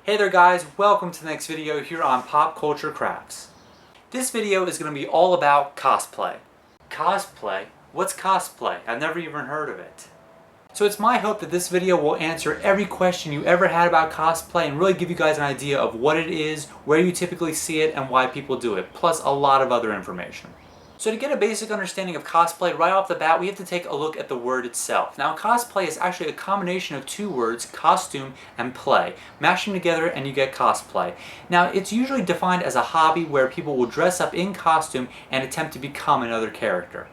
Hey there guys, welcome to the next video here on PopCultureCrafts. This video is going to be all about cosplay. Cosplay? What's cosplay? I've never even heard of it. So it's my hope that this video will answer every question you ever had about cosplay and really give you guys an idea of what it is, where you typically see it, and why people do it, plus a lot of other information. So to get a basic understanding of cosplay right off the bat, we have to take a look at the word itself. Now cosplay is actually a combination of two words, costume and play. Mash them together and you get cosplay. Now it's usually defined as a hobby where people will dress up in costume and attempt to become another character.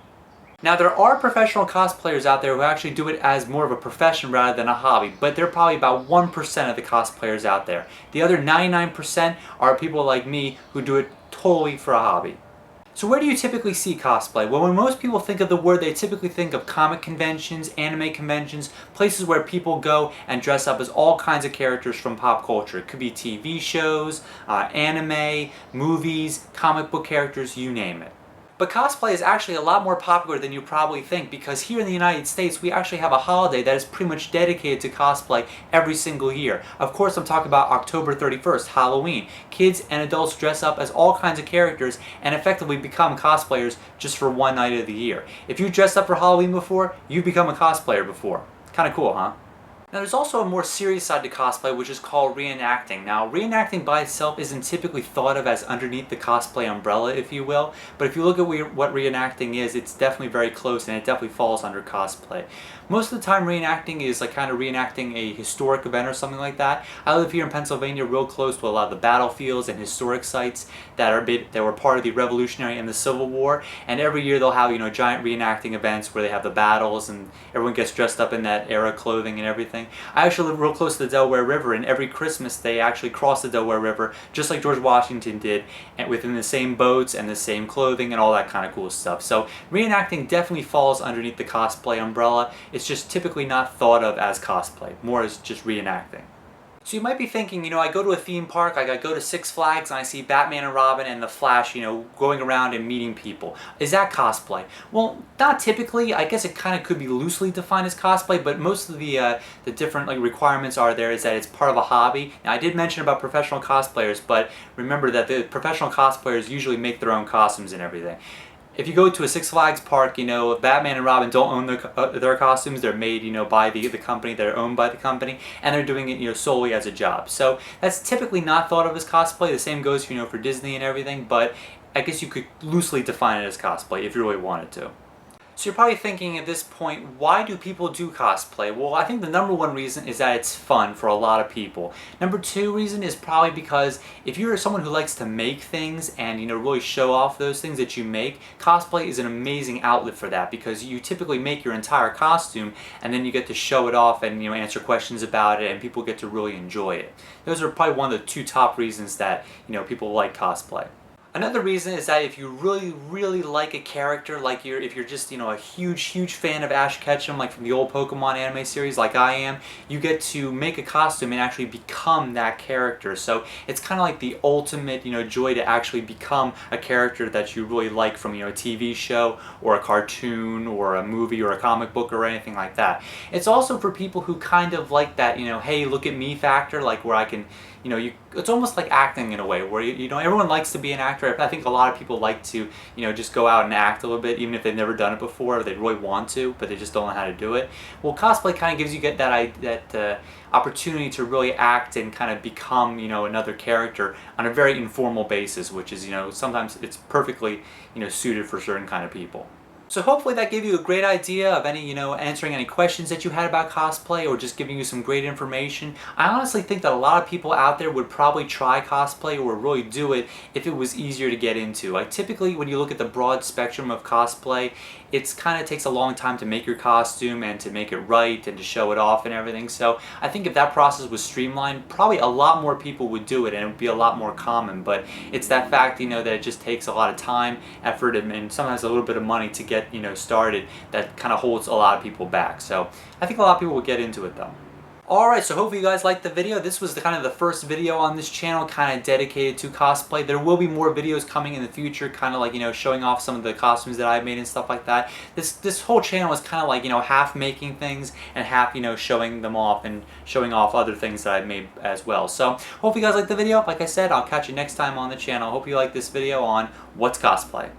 Now there are professional cosplayers out there who actually do it as more of a profession rather than a hobby, but they're probably about 1% of the cosplayers out there. The other 99% are people like me who do it totally for a hobby. So where do you typically see cosplay? Well, when most people think of the word, they typically think of comic conventions, anime conventions, places where people go and dress up as all kinds of characters from pop culture. It could be TV shows, anime, movies, comic book characters, you name it. But cosplay is actually a lot more popular than you probably think, because here in the United States we actually have a holiday that is pretty much dedicated to cosplay every single year. Of course I'm talking about October 31st, Halloween. Kids and adults dress up as all kinds of characters and effectively become cosplayers just for one night of the year. If you dressed up for Halloween before, you've become a cosplayer before. Kinda cool, huh? Now there's also a more serious side to cosplay, which is called reenacting. Now reenacting by itself isn't typically thought of as underneath the cosplay umbrella, if you will, but if you look at what reenacting is, it's definitely very close and it definitely falls under cosplay. Most of the time reenacting is like kind of reenacting a historic event or something like that. I live here in Pennsylvania, real close to a lot of the battlefields and historic sites that were part of the Revolutionary and the Civil War, and every year they'll have, giant reenacting events where they have the battles and everyone gets dressed up in that era clothing and everything. I actually live real close to the Delaware River, and every Christmas they actually cross the Delaware River just like George Washington did, and within the same boats and the same clothing and all that kind of cool stuff. So reenacting definitely falls underneath the cosplay umbrella. It's just typically not thought of as cosplay, more as just reenacting. So you might be thinking, I go to a theme park, I go to Six Flags and I see Batman and Robin and the Flash, going around and meeting people. Is that cosplay? Well, not typically. I guess it kind of could be loosely defined as cosplay, but most of the different requirements are there is that it's part of a hobby. Now I did mention about professional cosplayers, but remember that the professional cosplayers usually make their own costumes and everything. If you go to a Six Flags park, Batman and Robin don't own their costumes. They're made, by the company. They're owned by the company, and they're doing it, solely as a job. So that's typically not thought of as cosplay. The same goes, for Disney and everything. But I guess you could loosely define it as cosplay if you really wanted to. So you're probably thinking at this point, why do people do cosplay? Well, I think the number one reason is that it's fun for a lot of people. Number two reason is probably because if you're someone who likes to make things and really show off those things that you make, cosplay is an amazing outlet for that, because you typically make your entire costume and then you get to show it off and answer questions about it, and people get to really enjoy it. Those are probably one of the two top reasons that people like cosplay. Another reason is that if you really, really like a character, like if you're just, a huge fan of Ash Ketchum, like from the old Pokemon anime series, like I am, you get to make a costume and actually become that character. So it's kind of like the ultimate, joy to actually become a character that you really like from, a TV show or a cartoon or a movie or a comic book or anything like that. It's also for people who kind of like that, hey, look at me factor, like where I can, it's almost like acting in a way, where everyone likes to be an actor. I think a lot of people like to, just go out and act a little bit, even if they've never done it before, or they really want to, but they just don't know how to do it. Well, cosplay kind of gives you that opportunity to really act and kind of become, another character on a very informal basis, which is, sometimes it's perfectly, suited for certain kind of people. So hopefully that gave you a great idea of any, answering any questions that you had about cosplay, or just giving you some great information. I honestly think that a lot of people out there would probably try cosplay or really do it if it was easier to get into. Like typically when you look at the broad spectrum of cosplay, it's kind of takes a long time to make your costume and to make it right and to show it off and everything. So I think if that process was streamlined, probably a lot more people would do it and it would be a lot more common. But it's that fact, that it just takes a lot of time, effort, and sometimes a little bit of money to get, started, that kind of holds a lot of people back. So I think a lot of people will get into it though. Alright, so hopefully you guys liked the video. This was kind of the first video on this channel kind of dedicated to cosplay. There will be more videos coming in the future, kind of like, you know, showing off some of the costumes that I've made and stuff like that. This whole channel is kind of like, you know, half making things and half, you know, showing them off and showing off other things that I've made as well. So, hopefully you guys liked the video. Like I said, I'll catch you next time on the channel. Hope you like this video on What's Cosplay.